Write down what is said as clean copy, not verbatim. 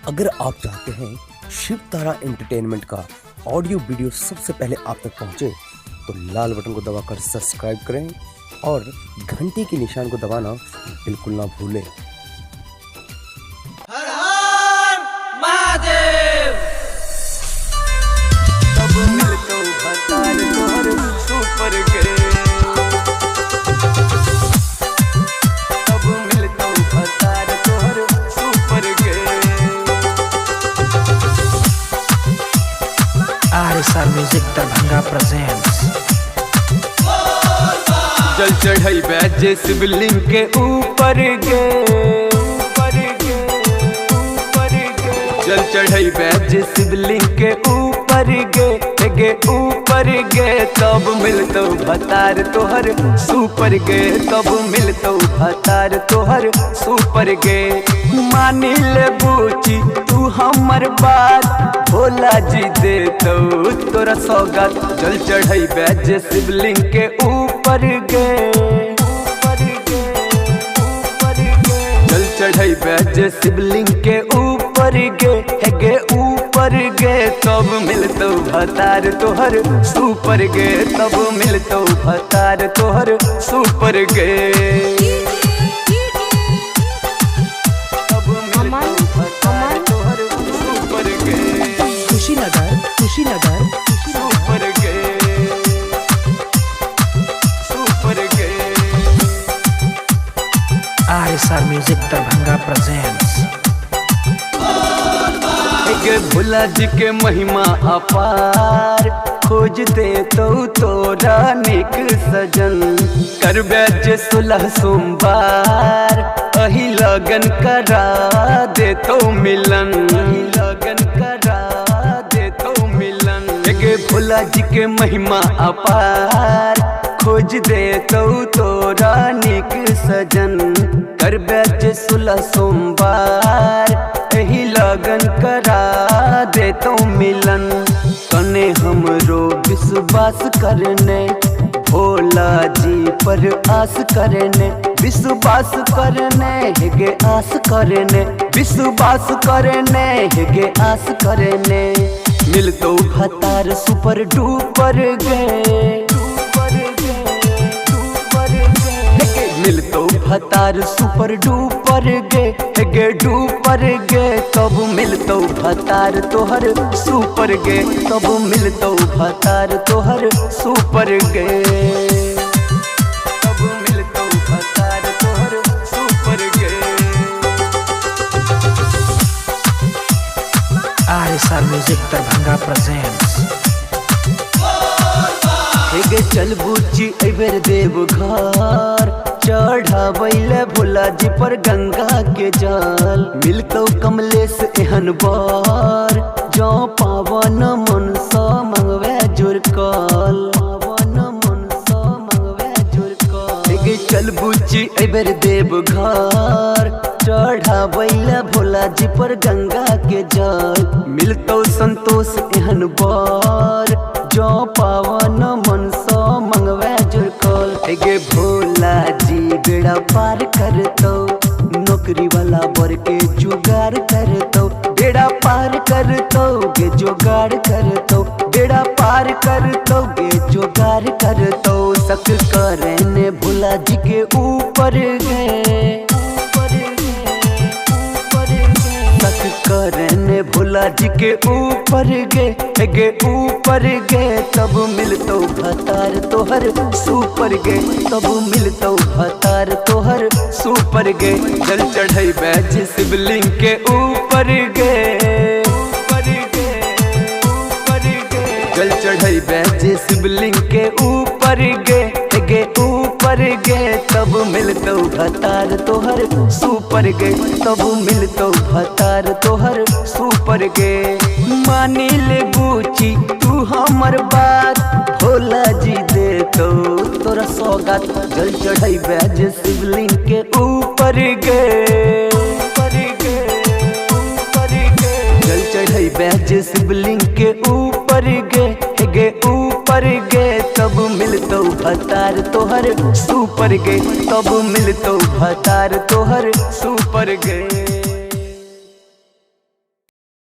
अगर आप चाहते हैं शिव तारा एंटरटेनमेंट का ऑडियो वीडियो सबसे पहले आप तक पहुंचे तो लाल बटन को दबाकर सब्सक्राइब करें और घंटी के निशान को दबाना बिल्कुल ना भूलें। हर हर महादेव। सब मिलतो भतार तोहर सुपर गे, सब मिलतो भतार तोहर सुपर गे। RSR music Darbhanga presents. जल चढ़ाई बैजे शिवलिंग के ऊपर गे, ऊपर गे, ऊपर गे। जल चढ़ाई बैजे शिवलिंग के ऊपर गे, ऊपर गे। तब मिलतो भतार तोहर सुपर गे, तब मिलतो भतार तोहर सुपर गे। मानी ले बूची तू हमर बात, भोला जी दे तो तोरा सौगात। जल चढ़ाई बैजे शिवलिंग के ऊपर गे, ऊपर गे, ऊपर गे। जल चढ़ाई बैजे शिवलिंग के ऊपर गे, ऊपर गे। तब मिलतो भतार तोहर सुपर गे, तब मिलतो भतार तोहर सुपर गे। तब मिलतो भतार तोहर सुपर गे, कुशीनगर कुशीनगर सुपर गे, सुपर गे। RSR music Darbhanga presents. Bhola ji के महिमा अपार, खोजते तो तोरा निक सजन। कर बैज 16 सोमवार, अही लगन करा दे तो मिलन, अही लगन करा दे तो मिलन। भोला जी के महिमा अपार, खोज दे तो तोरा निक सजन। कर बैज 16 सोमवार, एही लगन करा दे तो मिलन। कने हमरो विश्वास करने, भोला जी पर आस करने। विश्वास करने हेगे आस करने, विश्वास करने हेगे आस करने। मिलतो भतार सुपर डुपर गे, डुपर गे, डुपर गे। मिलतो भतार सुपर डुपर गे, डुपर गे। तब मिलतो भतार तोहर सुपर गे, तब मिलतो भतार तोहर सुपर गे। तब मिलतो भतार तोहर सुपर गे। RSR music Darbhanga presents. हेगे चल बुच्ची एबेर देव घर, चढ़ावैले भोला जी पर गंगा के जल। मिलतो कमलेश एहन बर, जो पावन मन सा मंगवे जुरकल, पावन मन सा मंगवे जुरकल। हेगे चल बुच्ची एबेर देव घर, चढ़ावैले भोला जी पर गंगा के जल। मिलतो संतोष एहन बर, जो पावन मन सा मंगवे जुरकल। हेगे भोला जी बेड़ा पार करतो, नौकरी वाला बर के जुगाड़ करतो। बेड़ा पार करतो गे जुगाड़ करतो, बेड़ा पार करतो गे जुगाड़ करतो। सक करने भोला जी के ऊपर गे, ऊपर गे, ऊपर गे। सक करने भोला जी के ऊपर गे, ऊपर गे। तब मिलतो भतार तोहर सुपर गे, तब मिलतो भतार तोहर सुपर गे। जल चढ़ाई बैज शिवलिंग के ऊपर गे, ऊपर गे, ऊपर गे। जल चढ़ाई बैज शिवलिंग के ऊपर गे, ऊपर गे। तब मिलतो भतार तोहर सुपर गे, तब मिलतो भतार तोहर सुपर गे। मानी ले बूची तू हमर बात, भोला जी दे तो तोरा सौगात। जल चढ़ाई बैज शिवलिंग के ऊपर गे, ऊपर गे, ऊपर गे। जल चढ़ाई बैज शिवलिंग के ऊपर गे, ऊपर गे। तब मिलतो भतार तोहर सुपर गे, तब मिलतो भतार तोहर सुपर गे।